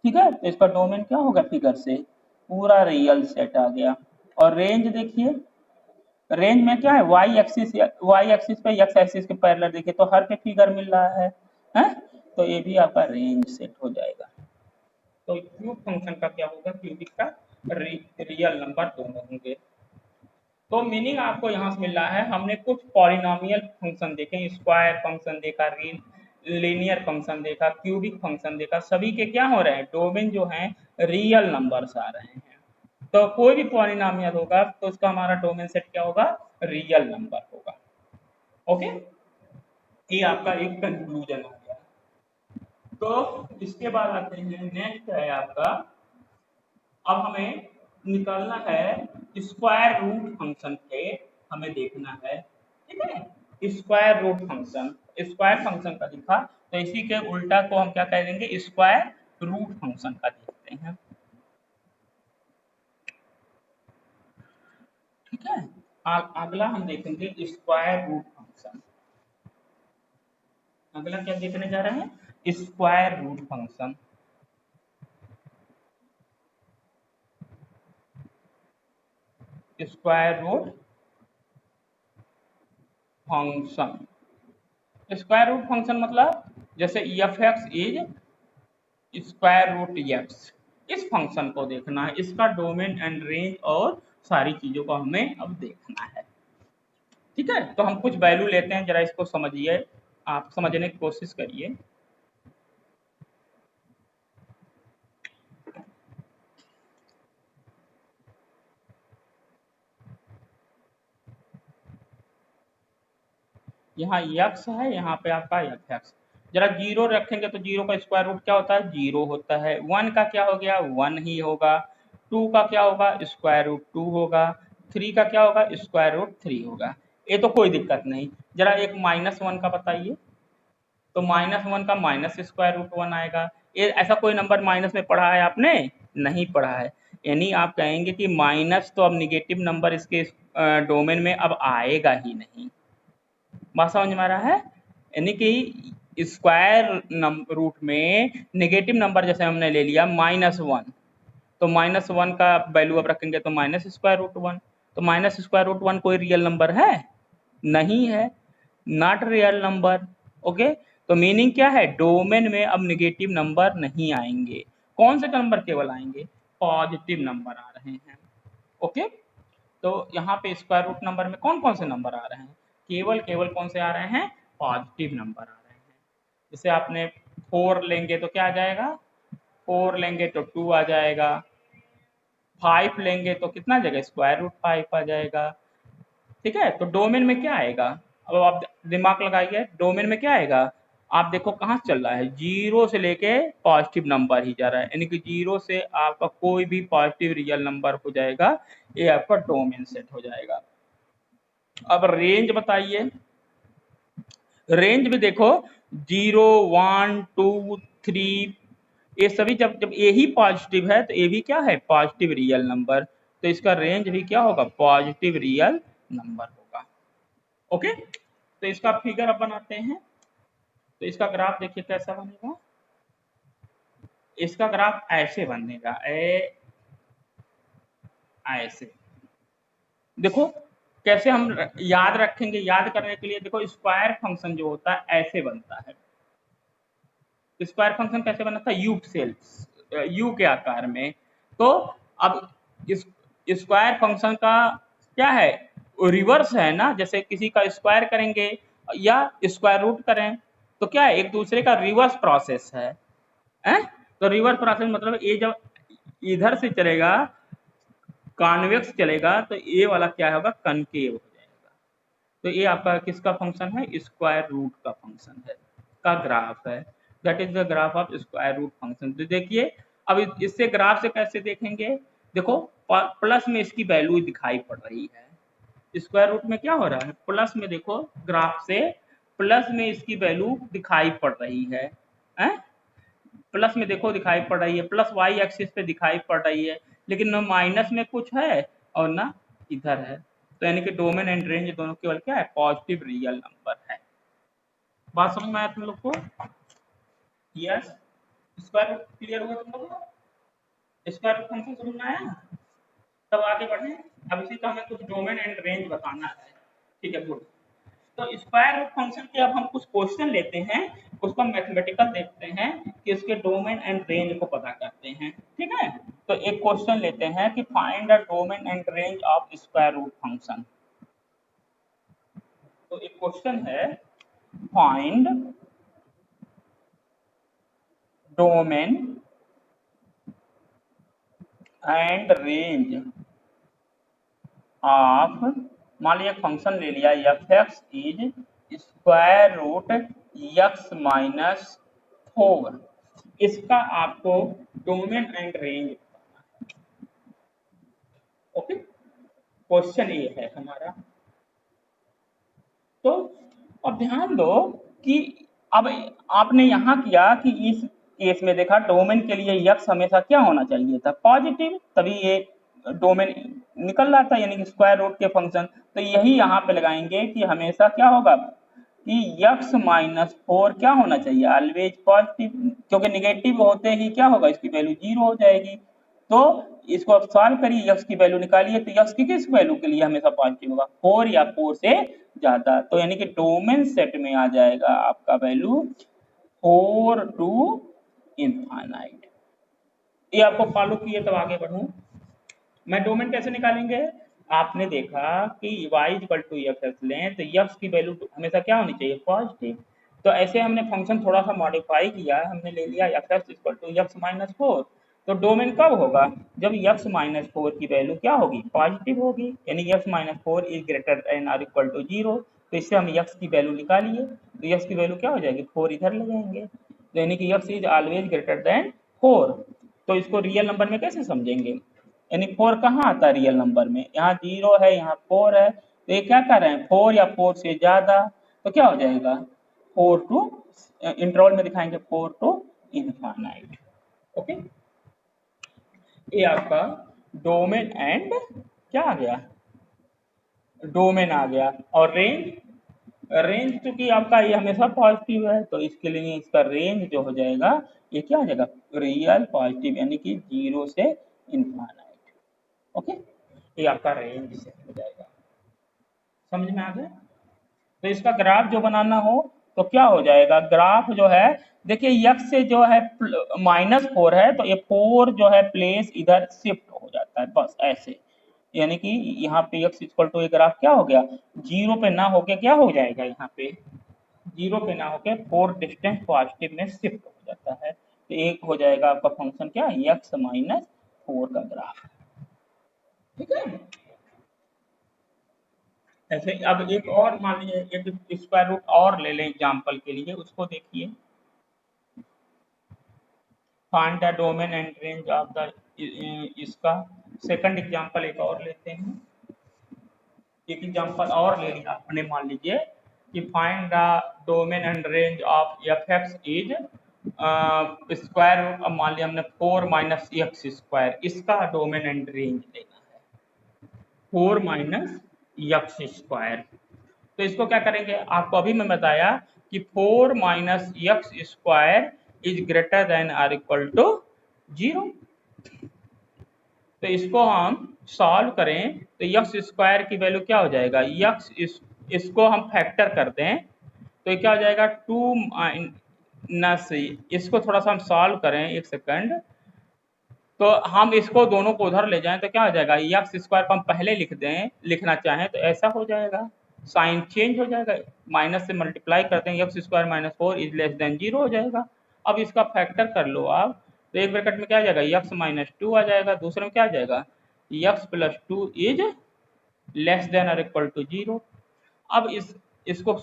ठीक है। तो इसका डोमेन क्या होगा, फिगर से पूरा रियल सेट आ गया। और रेंज देखिए, रेंज में क्या है, वाई एक्सिस पे एक्स एक्सिस के पैरेलल देखिए, तो हर पे फिगर मिल रहा है, हैं? तो ये भी आपका रेंज सेट हो जाएगा। तो क्यूब फंक्शन का क्या होगा, क्यूबिक का रियल नंबर दोनों होंगे। तो मीनिंग आपको यहाँ से मिल रहा है, हमने कुछ पॉलिनोमियल फंक्शन देखे, स्क्वायर फंक्शन देखा, लीनियर फंक्शन देखा, क्यूबिक फंक्शन देखा, सभी के क्या हो रहे हैं, डोमेन जो है रियल नंबर्स आ रहे हैं। तो कोई भी पॉलिनोमियल होगा तो उसका हमारा डोमेन सेट क्या होगा, रियल नंबर होगा। ओके, ये आपका एक कंक्लूजन हो गया। तो इसके बाद आते हैं, नेक्स्ट है आपका, अब हमें निकालना है स्क्वायर रूट फंक्शन पे, हमें देखना है, ठीक है। Square root function, square function का लिखा, तो इसी के उल्टा को हम क्या कह देंगे, स्क्वायर रूट फंक्शन का देखते हैं, ठीक है। अगला हम देखेंगे स्क्वायर रूट फंक्शन। अगला क्या देखने जा रहे हैं, square root function. Square root function, square root function मतलब जैसे F X is square root X, इस फंक्शन को देखना है, इसका डोमेन एंड रेंज और सारी चीजों को हमें अब देखना है, ठीक है। तो हम कुछ वैल्यू लेते हैं, जरा इसको समझिए, आप समझने की कोशिश करिए। यहाँ यक्स है, यहाँ पे आपका एफ एक्स। जरा जीरो रखेंगे तो जीरो का स्क्वायर रूट क्या होता है, जीरो होता है। वन का क्या हो गया, वन ही होगा। टू का क्या होगा, स्क्वायर रूट टू होगा। थ्री का क्या होगा, स्क्वायर रूट थ्री होगा। ये तो कोई दिक्कत नहीं। जरा एक माइनस वन का बताइए, तो माइनस वन का माइनस स्क्वायर रूट वन आएगा। ये ऐसा कोई नंबर माइनस में पढ़ा है आपने, नहीं पढ़ा है। यानी आप कहेंगे कि माइनस तो अब निगेटिव नंबर इसके डोमेन में अब आएगा ही नहीं। बात समझ में आ रहा है? यानी कि स्क्वायर रूट में नेगेटिव नंबर जैसे हमने ले लिया माइनस वन, तो माइनस वन का वैल्यू अब रखेंगे तो माइनस स्क्वायर रूट वन। तो माइनस स्क्वायर रूट वन कोई रियल नंबर है, नहीं है, नॉट रियल नंबर। ओके, तो मीनिंग क्या है, डोमेन में अब नेगेटिव नंबर नहीं आएंगे। कौन से नंबर केवल आएंगे, पॉजिटिव नंबर आ रहे हैं। ओके, तो यहाँ पे स्क्वायर रूट नंबर में कौन कौन से नंबर आ रहे हैं, केवल केवल कौन से आ रहे हैं, पॉजिटिव नंबर आ रहे हैं। जैसे आपने फोर लेंगे तो क्या आ जाएगा, फोर लेंगे तो टू आ जाएगा। फाइव लेंगे तो कितना आ जाएगा, स्क्वायर रूट फाइव आ जाएगा। ठीक है, तो डोमेन में क्या आएगा, अब आप दिमाग लगाइए, डोमेन में क्या आएगा। आप देखो कहाँ से चल रहा है, जीरो से लेके पॉजिटिव नंबर ही जा रहा है, यानी कि जीरो से आपका कोई भी पॉजिटिव रियल नंबर हो जाएगा, ये आपका डोमेन सेट हो जाएगा। अब रेंज बताइए, रेंज भी देखो, जीरो वन टू थ्री, ये सभी जब जब ए ही पॉजिटिव है तो ए भी क्या है, पॉजिटिव रियल नंबर, तो इसका रेंज भी क्या होगा, पॉजिटिव रियल नंबर होगा। ओके, तो इसका फिगर अब बनाते हैं। तो इसका ग्राफ देखिए कैसा बनेगा, इसका ग्राफ ऐसे बनेगा, ऐसे। देखो कैसे हम याद रखेंगे, याद करने के लिए देखो, स्क्वायर फंक्शन जो होता है ऐसे बनता है। स्क्वायर फंक्शन कैसे बना था, यू सेल्स, यू के आकार में। तो अब इस स्क्वायर फंक्शन का क्या है, रिवर्स है ना, जैसे किसी का स्क्वायर करेंगे या स्क्वायर रूट करें तो क्या है, एक दूसरे का रिवर्स प्रोसेस है। तो रिवर्स प्रोसेस मतलब ये जब इधर से चलेगा, कॉन्वेक्स चलेगा, तो ये वाला क्या होगा, कनकेव हो जाएगा। तो ये आपका किसका फंक्शन है, स्क्वायर रूट का फंक्शन है, का ग्राफ है। That is the graph of square root function. तो देखिए अब इससे ग्राफ से कैसे देखेंगे, देखो प्लस में इसकी वैल्यू दिखाई पड़ रही है, स्क्वायर रूट में क्या हो रहा है, प्लस में देखो ग्राफ से प्लस में इसकी वैल्यू दिखाई पड़ रही है, प्लस में देखो दिखाई पड़ रही है, प्लस वाई एक्सिस पे दिखाई पड़ रही है, लेकिन न माइनस में कुछ है और ना इधर है। तो यानी कि डोमेन एंड रेंज दोनों केवल क्या है, पॉजिटिव रियल नंबर है। बात समझ में आया तुम लोग को, यस, स्क्वायर रूट क्लियर हुआ तुम लोग को, स्क्वायर रूट फंक्शन समझ में आया। तब आगे बढ़े, अब इसी का हमें कुछ डोमेन एंड रेंज बताना है। ठीक है, गुड। तो स्क्वायर रूट फंक्शन के अब हम कुछ क्वेश्चन लेते हैं, उसको मैथमेटिकल देखते हैं कि उसके डोमेन एंड रेंज को पता करते हैं। ठीक है, तो एक क्वेश्चन लेते हैं कि find the domain and range of square root function. तो एक क्वेश्चन है, find domain and range of, मान लिया फंक्शन ले लिया F X is square root X minus four, इसका आपको डोमेन एंड रेंज बताना है। ओके, क्वेश्चन ये है हमारा। तो अब ध्यान दो कि अब आपने यहाँ किया कि इस केस में देखा डोमेन के लिए यक्स हमेशा क्या होना चाहिए था, पॉजिटिव, तभी ये डोमेन निकल रहा था, यानी कि स्क्वायर रूट के फंक्शन। तो यही यहाँ पे लगाएंगे कि हमेशा क्या होगा कि यक्स माइनस फोर क्या होना चाहिए, ऑलवेज पॉजिटिव, क्योंकि निगेटिव होते ही क्या होगा, इसकी वैल्यू जीरो हो जाएगी। तो इसको अब सॉल्व करिए, यक्स की वैल्यू निकालिए, तो यक्स की किस वैल्यू के लिए हमेशा पॉजिटिव होगा, फोर या फोर से ज्यादा। तो यानी कि डोमेन सेट में आ जाएगा आपका वैल्यू फोर टू इनफाइनाइट। ये आपको फॉलो किए तब आगे बढ़ूं मैं। डोमेन कैसे निकालेंगे, आपने देखा कि y equal to F X लें तो यक्स की वैल्यू हमेशा क्या होनी चाहिए, पॉजिटिव। तो ऐसे हमने फंक्शन थोड़ा सा मॉडिफाई किया, हमने ले लिया F X equal to X minus four. तो डोमेन कब होगा, जब एक्स माइनस फोर की वैल्यू क्या होगी, पॉजिटिव होगी, यानी X minus four is greater than और इक्वल टू जीरो। तो इससे हम यक्स की वैल्यू निकालिए, तो यक्स की वैल्यू क्या हो जाएगी, 4 इधर ले जाएंगे, तो यानी कि x is always greater than 4। तो इसको रियल नंबर में कैसे समझेंगे, यानी 4 कहाँ आता है रियल नंबर में, यहाँ 0 है, यहाँ 4 है, तो ये क्या कर रहे हैं 4 या 4 से ज़्यादा, तो क्या हो जाएगा 4 टू, इंटरवल में दिखाएंगे 4 टू इनफाइनाइट। ओके, ये आपका डोमेन एंड क्या आ गया, डोमेन आ गया। और रेंज, रेंज चूंकि आपका ये हमेशा पॉजिटिव है, तो इसके लिए इसका रेंज जो हो जाएगा ये क्या हो जाएगा, रियल पॉजिटिव, यानी कि 0 से इनफाइनाइट। ओके, ये आपका रेंज से हो जाएगा, समझ में आ गया। तो इसका ग्राफ जो बनाना हो तो क्या हो जाएगा, ग्राफ जो है देखिए यक्स से जो है -4 है, तो ये 4 जो है प्लेस इधर शिफ्ट हो जाता है, बस ऐसे, यानी कि यहाँ पे x इक्वल टू, ये ग्राफ क्या हो गया, 0 पे ना होके क्या हो जाएगा, यहाँ पे 0 पे ना होके 4 डिस्टेंस पॉजिटिव में शिफ्ट हो जाता है, तो एक हो जाएगा आपका फंक्शन क्या, x -4 का ग्राफ। ठीक है, ऐसे अब एक और मान लीजिए, एक स्क्वायर रूट और ले लें एग्जाम्पल के लिए, उसको देखिए, find the domain and range of the, इसका सेकंड एग्जाम्पल एक और लेते हैं, एक एग्जाम्पल और ले लिया आपने, मान लीजिए कि find the domain and range of F X is square root, अब मान लिया हमने 4 माइनस एक्स स्क्वायर, इसका डोमेन एंड रेंज लेना है 4 माइनस एक्स स्क्वायर। तो इसको क्या करेंगे, आपको अभी मैं बताया कि 4 minus X square is greater than or equal to 0। तो इसको हम सॉल्व करें तो एक्स स्क्वायर की वैल्यू क्या हो जाएगा, इसको हम फैक्टर करते हैं तो ये क्या हो जाएगा 2 माइनस, इसको थोड़ा सा हम सॉल्व करें, एक सेकंड, तो हम इसको दोनों को उधर ले जाएं तो क्या हो जाएगा, एक्स स्क्वायर को हम पहले लिख दें, लिखना चाहें तो ऐसा हो जाएगा, साइन चेंज हो जाएगा, माइनस से मल्टीप्लाई करते हैं, x square -4 is less than 0 हो जाएगा। अब इसका फैक्टर कर लो आप, तो एक ब्रैकेट में क्या आ जाएगा, एक्स -2 आ जाएगा, दूसरे में क्या आ जाएगा, एक्स +2 इज लेस देन और इक्वल टू 0। अब इसको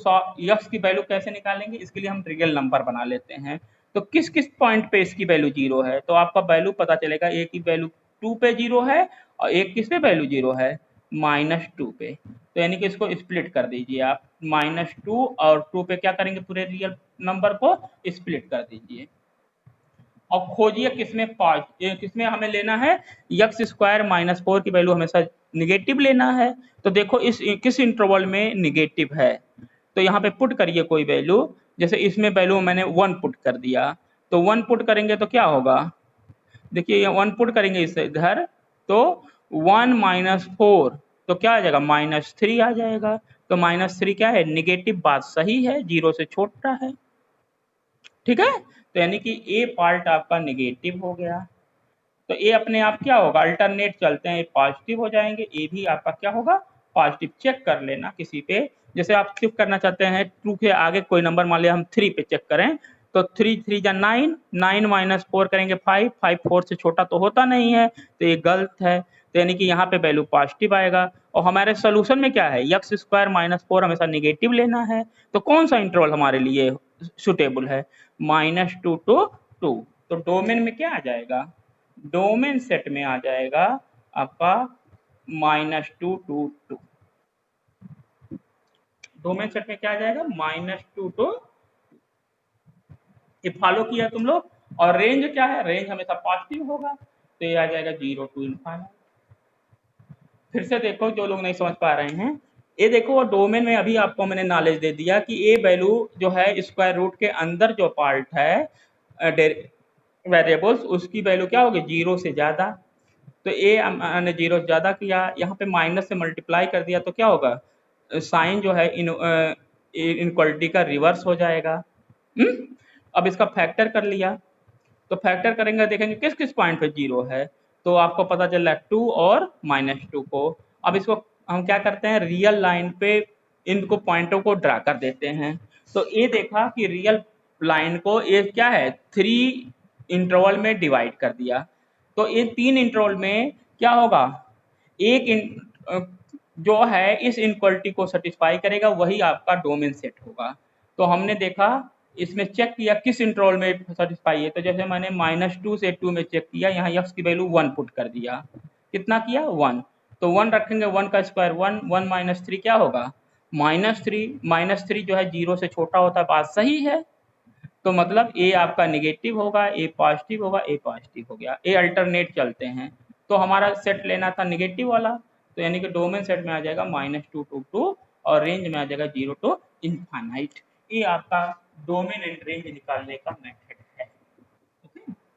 एक्स की वैल्यू कैसे निकालेंगे, इसके लिए हम रियल नंबर बना लेते हैं, तो किस किस पॉइंट पे इसकी वैल्यू 0 है, तो आपका वैल्यू पता चलेगा, एक की वैल्यू 2 पे 0 है और एक किस पे वैल्यू 0 है, -2 पे, तो यानी कि इसको स्प्लिट कर दीजिए आप, -2 और 2 पे क्या करेंगे, पूरे रियल नंबर को स्प्लिट कर दीजिए और खोजिए किसमें हमें लेना है, एक्स स्क्वायर -4 की वैल्यू हमेशा निगेटिव लेना है, तो देखो इस किस इंटरवल में निगेटिव है, तो यहाँ पे पुट करिए कोई वैल्यू, जैसे इसमें वैल्यू मैंने 1 पुट कर दिया, तो 1 पुट करेंगे तो क्या होगा, देखिए 1 पुट करेंगे इस इधर, तो 1 -4 तो क्या आ जाएगा, -3 आ जाएगा, तो -3 क्या है, निगेटिव, बात सही है, 0 से छोटा है। ठीक है, तो यानी कि ए पार्ट आपका निगेटिव हो गया, तो ए अपने आप क्या होगा, अल्टरनेट चलते हैं, पॉजिटिव हो जाएंगे, ए भी आपका क्या होगा, पॉजिटिव। चेक कर लेना किसी पे, जैसे आप चेक करना चाहते हैं 2 के आगे कोई नंबर, मान लिया हम 3 पे चेक करें, तो 3 3 जा 9, 9 - 4 करेंगे 5, 5 4 से छोटा तो होता नहीं है, तो ये गलत है, तो यानी कि यहाँ पे वैल्यू पॉजिटिव आएगा। और हमारे सोल्यूशन में क्या है, एक्स स्क्वायर -4 हमेशा निगेटिव लेना है, तो कौन सा इंटरवल हमारे लिए सुटेबल है, -2 to 2, तो डोमेन में क्या आ जाएगा, डोमेन सेट में आ जाएगा आपका -2 to 2, डोमेन सेट में क्या आ जाएगा, -2 to, ये फॉलो किया तुम लोग। और रेंज क्या है, रेंज हमेशा पॉजिटिव होगा, तो ये आ जाएगा 0 to इनफाइनाइट। फिर से देखो जो लोग नहीं समझ पा रहे हैं, ये देखो डोमेन में अभी आपको मैंने नॉलेज दे दिया कि ये वैल्यू जो है स्क्वायर रूट के अंदर जो पार्ट है वेरिएबल्स, उसकी वैल्यू क्या होगी, 0 से ज़्यादा, तो ए हमने 0 से ज़्यादा किया, यहाँ पे माइनस से मल्टीप्लाई कर दिया, तो क्या होगा, साइन जो है इनक्वालिटी का रिवर्स हो जाएगा। अब इसका फैक्टर कर लिया, तो फैक्टर करेंगे देखेंगे किस किस पॉइंट पे 0 है, तो आपको पता चल रहा है 2 और -2 को। अब इसको हम क्या करते हैं, रियल लाइन पे इनको पॉइंटों को ड्रा कर देते हैं, तो ये देखा कि रियल लाइन को ये क्या है 3 इंटरवल में डिवाइड कर दिया, तो ये 3 इंटरवल में क्या होगा, एक जो है इस इनक्वालिटी को सेटिस्फाई करेगा वही आपका डोमेन सेट होगा। तो हमने देखा इसमें चेक किया किस इंटरवल में सेटिस्फाई है, तो जैसे मैंने -2 से 2 में चेक किया, यहाँ x की वैल्यू 1 पुट कर दिया, कितना किया 1, तो 1 रखेंगे, 1 का स्क्वायर 1, 1 माइनस 3 क्या होगा -3 जो है 0 से छोटा होता है, बात सही है। तो मतलब ए आपका निगेटिव होगा, ए पॉजिटिव होगा, ए पॉजिटिव हो गया, ए अल्टरनेट चलते हैं। तो हमारा सेट लेना था निगेटिव वाला, तो यानी कि डोमेन सेट में आ जाएगा -2 to 2 और रेंज में आ जाएगा 0 to इनफाइनाइट। ये आपका डोमेन एंड रेंज निकालने का मेथड